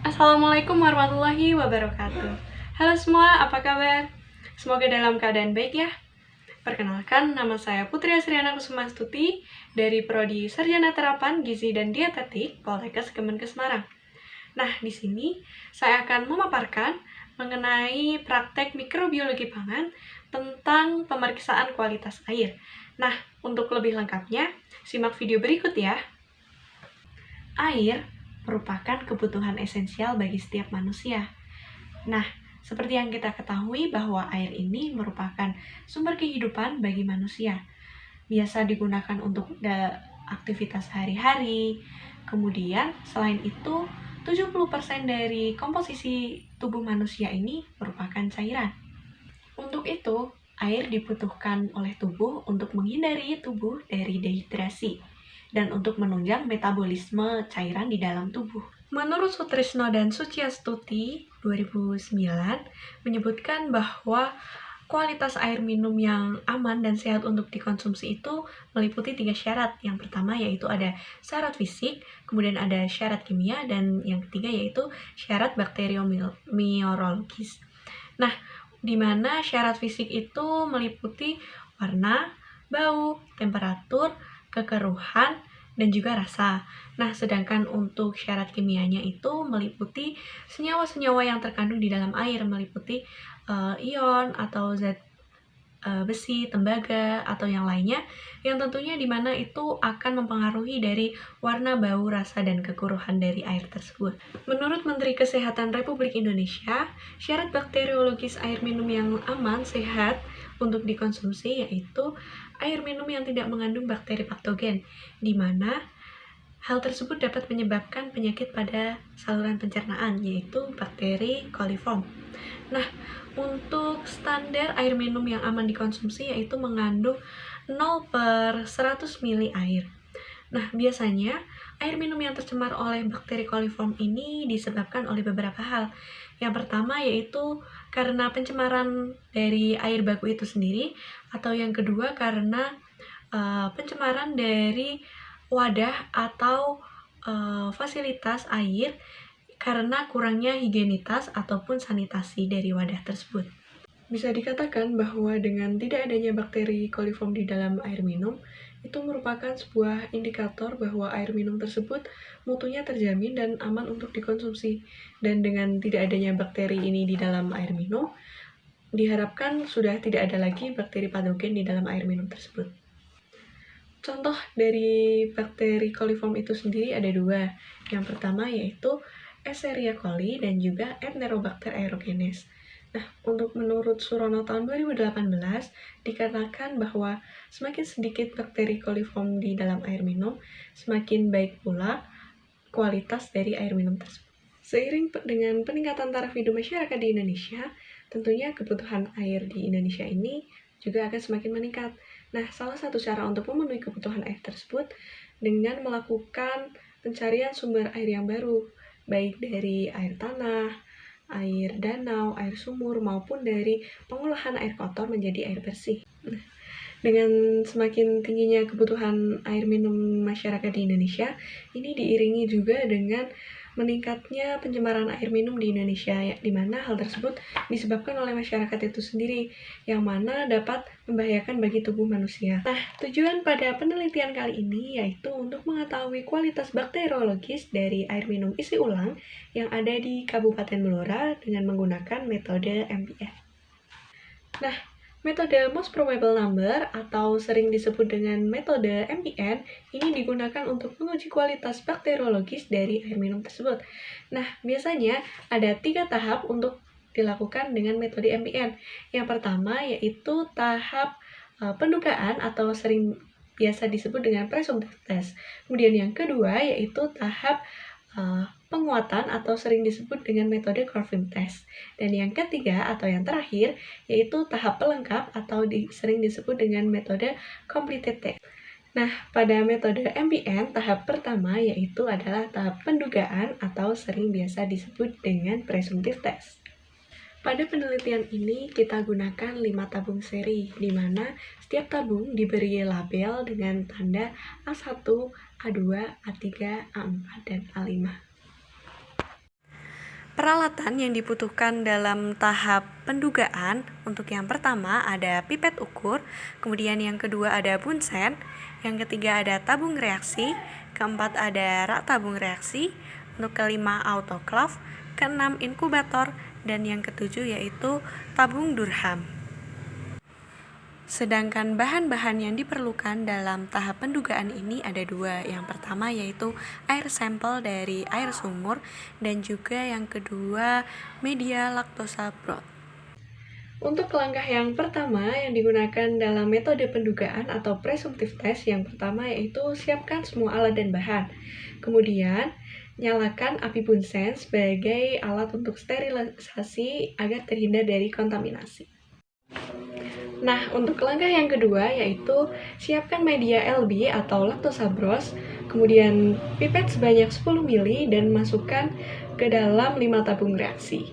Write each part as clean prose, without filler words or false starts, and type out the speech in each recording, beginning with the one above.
Assalamualaikum warahmatullahi wabarakatuh. Halo semua, apa kabar? Semoga dalam keadaan baik ya. Perkenalkan, nama saya Putri Asriana Kusumastuti dari Prodi Sarjana Terapan Gizi dan Dietetik Poltekkes Kemenkes Semarang. Nah, di sini saya akan memaparkan mengenai praktek mikrobiologi pangan tentang pemeriksaan kualitas air. Nah, untuk lebih lengkapnya, simak video berikut ya. Air merupakan kebutuhan esensial bagi setiap manusia. Nah, seperti yang kita ketahui bahwa air ini merupakan sumber kehidupan bagi manusia. Biasa digunakan untuk aktivitas sehari-hari. Kemudian, selain itu, 70% dari komposisi tubuh manusia ini merupakan cairan. Untuk itu, air dibutuhkan oleh tubuh untuk menghindari tubuh dari dehidrasi dan untuk menunjang metabolisme cairan di dalam tubuh. Menurut Sutrisno dan Suciastuti 2009 menyebutkan bahwa kualitas air minum yang aman dan sehat untuk dikonsumsi itu meliputi 3 syarat. Yang pertama yaitu ada syarat fisik, kemudian ada syarat kimia, dan yang ketiga yaitu syarat bakteriomiorologis. Nah, di mana syarat fisik itu meliputi warna, bau, temperatur, kekeruhan, dan juga rasa. Nah, sedangkan untuk syarat kimianya itu meliputi senyawa-senyawa yang terkandung di dalam air, meliputi ion atau zat besi, tembaga, atau yang lainnya, yang tentunya di mana itu akan mempengaruhi dari warna, bau, rasa, dan kekeruhan dari air tersebut. Menurut Menteri Kesehatan Republik Indonesia, syarat bakteriologis air minum yang aman, sehat untuk dikonsumsi yaitu air minum yang tidak mengandung bakteri patogen, di mana hal tersebut dapat menyebabkan penyakit pada saluran pencernaan, yaitu bakteri coliform. Nah, untuk standar air minum yang aman dikonsumsi yaitu mengandung 0/100 ml air. Nah, biasanya air minum yang tercemar oleh bakteri coliform ini disebabkan oleh beberapa hal. Yang pertama yaitu karena pencemaran dari air baku itu sendiri, atau yang kedua karena pencemaran dari wadah atau fasilitas air karena kurangnya higienitas ataupun sanitasi dari wadah tersebut. Bisa dikatakan bahwa dengan tidak adanya bakteri coliform di dalam air minum, itu merupakan sebuah indikator bahwa air minum tersebut mutunya terjamin dan aman untuk dikonsumsi. Dan dengan tidak adanya bakteri ini di dalam air minum, diharapkan sudah tidak ada lagi bakteri patogen di dalam air minum tersebut. Contoh dari bakteri coliform itu sendiri ada 2. Yang pertama yaitu Escherichia coli dan juga Enterobacter aerogenes. Nah, menurut Surono tahun 2018, dikatakan bahwa semakin sedikit bakteri coliform di dalam air minum, semakin baik pula kualitas dari air minum tersebut. Seiring dengan peningkatan taraf hidup masyarakat di Indonesia, tentunya kebutuhan air di Indonesia ini juga akan semakin meningkat. Nah, salah satu cara untuk memenuhi kebutuhan air tersebut dengan melakukan pencarian sumber air yang baru, baik dari air tanah, air danau, air sumur, maupun dari pengolahan air kotor menjadi air bersih. Nah, dengan semakin tingginya kebutuhan air minum masyarakat di Indonesia, ini diiringi juga dengan meningkatnya pencemaran air minum di Indonesia, di mana hal tersebut disebabkan oleh masyarakat itu sendiri, yang mana dapat membahayakan bagi tubuh manusia. Nah, tujuan pada penelitian kali ini yaitu untuk mengetahui kualitas bakteriologis dari air minum isi ulang yang ada di Kabupaten Blora dengan menggunakan metode MPN. Nah, metode most probable number atau sering disebut dengan metode MPN ini digunakan untuk menguji kualitas bakteriologis dari air minum tersebut. Nah, biasanya ada 3 tahap untuk dilakukan dengan metode MPN. Yang pertama yaitu tahap pendugaan atau sering biasa disebut dengan presumptive test. Kemudian yang kedua yaitu tahap penguatan atau sering disebut dengan metode Corfin test. Dan yang ketiga atau yang terakhir yaitu tahap pelengkap atau sering disebut dengan metode completed test. Nah, pada metode MPN tahap pertama yaitu adalah tahap pendugaan atau sering biasa disebut dengan presumptive test. Pada penelitian ini kita gunakan 5 tabung seri, di mana setiap tabung diberi label dengan tanda A1, A2, A3, A4, dan A5. Peralatan yang dibutuhkan dalam tahap pendugaan, untuk yang pertama ada pipet ukur, kemudian yang kedua ada bunsen, yang ketiga ada tabung reaksi, keempat ada rak tabung reaksi, untuk kelima autoclave, keenam inkubator, dan yang ketujuh yaitu tabung Durham. Sedangkan bahan-bahan yang diperlukan dalam tahap pendugaan ini ada dua. Yang pertama yaitu air sampel dari air sumur dan juga yang kedua media laktosa broth. Untuk langkah yang pertama yang digunakan dalam metode pendugaan atau presumptive test yang pertama yaitu siapkan semua alat dan bahan. Kemudian nyalakan api bunsen sebagai alat untuk sterilisasi agar terhindar dari kontaminasi. Nah, untuk langkah yang kedua yaitu siapkan media LB atau laktosa broth, kemudian pipet sebanyak 10 ml dan masukkan ke dalam 5 tabung reaksi.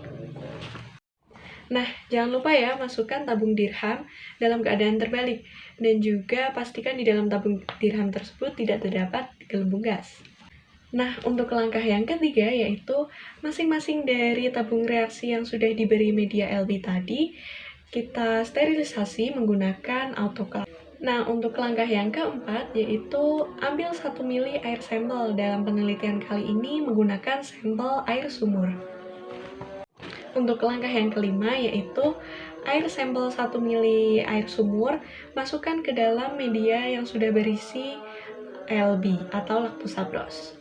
Nah, jangan lupa ya masukkan tabung dirham dalam keadaan terbalik dan juga pastikan di dalam tabung dirham tersebut tidak terdapat gelembung gas. Nah, untuk langkah yang ketiga yaitu masing-masing dari tabung reaksi yang sudah diberi media LB tadi kita sterilisasi menggunakan autoclave. Nah, untuk langkah yang keempat yaitu ambil 1 ml air sampel. Dalam penelitian kali ini menggunakan sampel air sumur. Untuk langkah yang kelima yaitu air sampel 1 ml air sumur masukkan ke dalam media yang sudah berisi LB atau laktosa broth.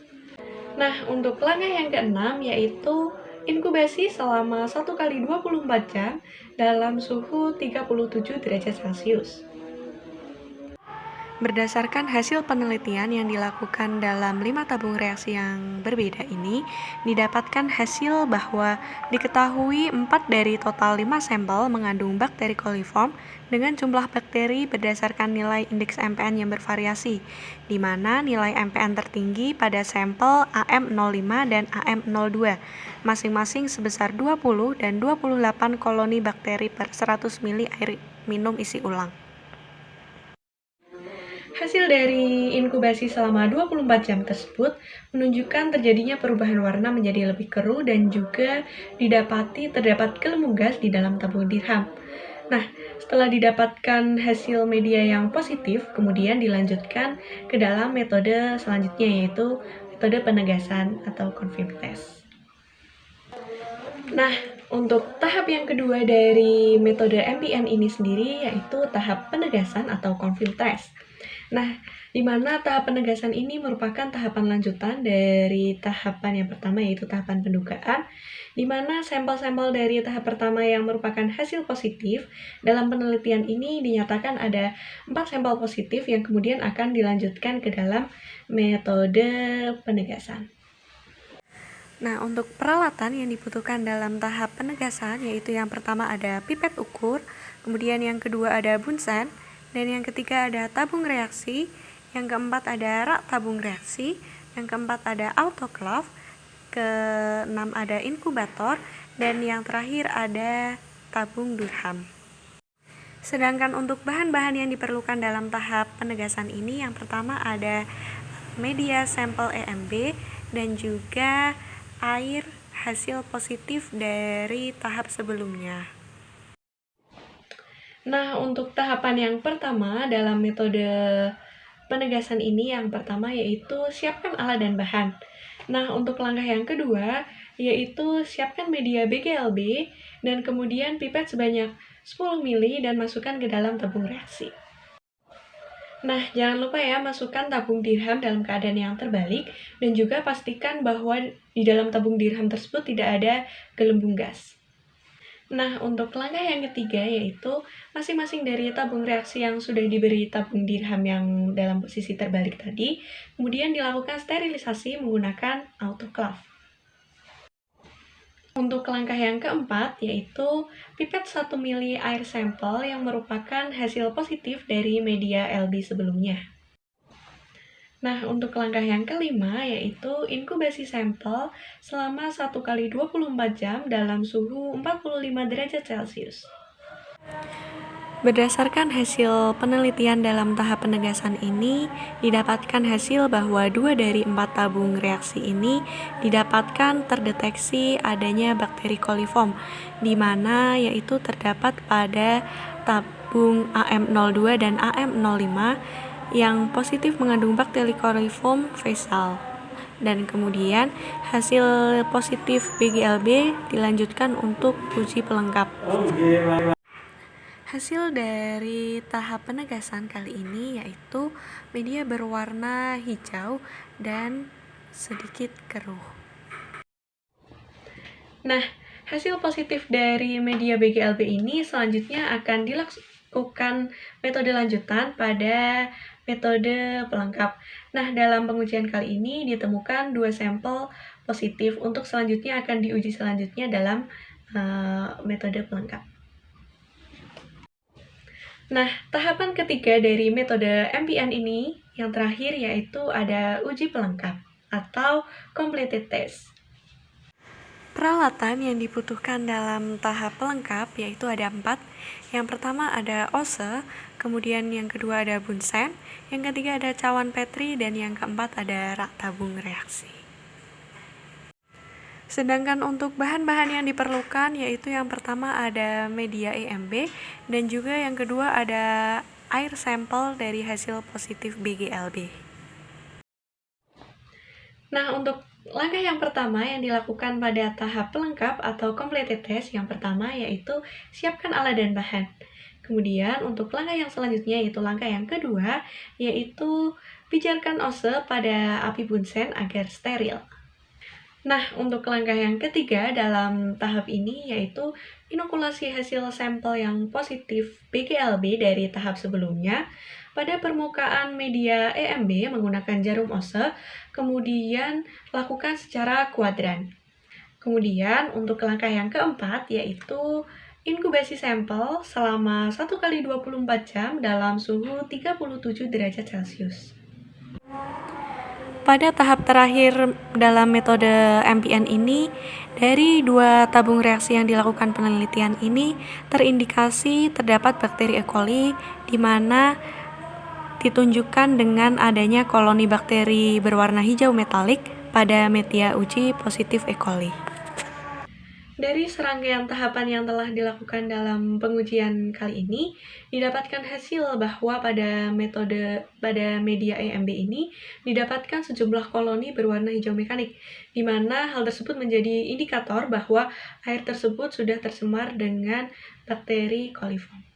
Nah, untuk langkah yang keenam yaitu inkubasi selama 1 kali 24 jam dalam suhu 37 derajat Celcius. Berdasarkan hasil penelitian yang dilakukan dalam 5 tabung reaksi yang berbeda ini, didapatkan hasil bahwa diketahui 4 dari total 5 sampel mengandung bakteri coliform dengan jumlah bakteri berdasarkan nilai indeks MPN yang bervariasi, di mana nilai MPN tertinggi pada sampel AM05 dan AM02, masing-masing sebesar 20 dan 28 koloni bakteri per 100 ml air minum isi ulang. Hasil dari inkubasi selama 24 jam tersebut menunjukkan terjadinya perubahan warna menjadi lebih keruh dan juga didapati terdapat gelembung gas di dalam tabung dirham. Nah, setelah didapatkan hasil media yang positif, kemudian dilanjutkan ke dalam metode selanjutnya yaitu metode penegasan atau confirm test. Nah, untuk tahap yang kedua dari metode MPN ini sendiri yaitu tahap penegasan atau confirm test. Nah, di mana tahap penegasan ini merupakan tahapan lanjutan dari tahapan yang pertama yaitu tahapan pendugaan, di mana sampel-sampel dari tahap pertama yang merupakan hasil positif dalam penelitian ini dinyatakan ada 4 sampel positif yang kemudian akan dilanjutkan ke dalam metode penegasan. Nah, untuk peralatan yang dibutuhkan dalam tahap penegasan yaitu yang pertama ada pipet ukur, kemudian yang kedua ada bunsen, dan yang ketiga ada tabung reaksi, yang keempat ada rak tabung reaksi, yang keempat ada autoclave, keenam ada inkubator, dan yang terakhir ada tabung Durham. Sedangkan untuk bahan-bahan yang diperlukan dalam tahap penegasan ini yang pertama ada media sampel EMB dan juga air hasil positif dari tahap sebelumnya. Nah, untuk tahapan yang pertama dalam metode penegasan ini yang pertama yaitu siapkan alat dan bahan. Nah, untuk langkah yang kedua yaitu siapkan media BGLB dan kemudian pipet sebanyak 10 ml dan masukkan ke dalam tabung reaksi. Nah, jangan lupa ya masukkan tabung dirham dalam keadaan yang terbalik dan juga pastikan bahwa di dalam tabung dirham tersebut tidak ada gelembung gas. Nah, untuk langkah yang ketiga yaitu masing-masing dari tabung reaksi yang sudah diberi tabung dirham yang dalam posisi terbalik tadi, kemudian dilakukan sterilisasi menggunakan autoclave. Untuk langkah yang keempat yaitu pipet 1 ml air sampel yang merupakan hasil positif dari media LB sebelumnya. Nah, untuk langkah yang kelima yaitu inkubasi sampel selama 1 kali 24 jam dalam suhu 45 derajat Celcius. Berdasarkan hasil penelitian dalam tahap penegasan ini, didapatkan hasil bahwa 2 dari 4 tabung reaksi ini didapatkan terdeteksi adanya bakteri coliform, di mana yaitu terdapat pada tabung AM02 dan AM05 yang positif mengandung bakteri coliform faecal. Dan kemudian hasil positif BGLB dilanjutkan untuk uji pelengkap. Hasil dari tahap penegasan kali ini yaitu media berwarna hijau dan sedikit keruh. Nah, hasil positif dari media BGLB ini selanjutnya akan dilakukan metode lanjutan pada metode pelengkap. Nah, dalam pengujian kali ini ditemukan 2 sampel positif untuk selanjutnya akan diuji selanjutnya dalam metode pelengkap. Nah, tahapan ketiga dari metode MPN ini yang terakhir yaitu ada uji pelengkap atau completed test. Peralatan yang dibutuhkan dalam tahap pelengkap yaitu ada 4. Yang pertama ada OSE, kemudian yang kedua ada Bunsen, yang ketiga ada cawan Petri, dan yang keempat ada rak tabung reaksi. Sedangkan untuk bahan-bahan yang diperlukan yaitu yang pertama ada media EMB dan juga yang kedua ada air sampel dari hasil positif BGLB. Nah, untuk langkah yang pertama yang dilakukan pada tahap pelengkap atau completed test yang pertama yaitu siapkan alat dan bahan. Kemudian untuk langkah yang selanjutnya yaitu langkah yang kedua yaitu pijarkan OSE pada api Bunsen agar steril. Nah, untuk langkah yang ketiga dalam tahap ini yaitu inokulasi hasil sampel yang positif BGLB dari tahap sebelumnya pada permukaan media EMB menggunakan jarum OSE, kemudian lakukan secara kuadran. Kemudian untuk langkah yang keempat yaitu inkubasi sampel selama 1 kali 24 jam dalam suhu 37 derajat Celcius. Pada tahap terakhir dalam metode MPN ini, dari 2 tabung reaksi yang dilakukan penelitian ini terindikasi terdapat bakteri E. coli di mana ditunjukkan dengan adanya koloni bakteri berwarna hijau metalik pada media uji positif E. coli. Dari serangkaian tahapan yang telah dilakukan dalam pengujian kali ini, didapatkan hasil bahwa pada media EMB ini didapatkan sejumlah koloni berwarna hijau mekanik, di mana hal tersebut menjadi indikator bahwa air tersebut sudah tercemar dengan bakteri coliform.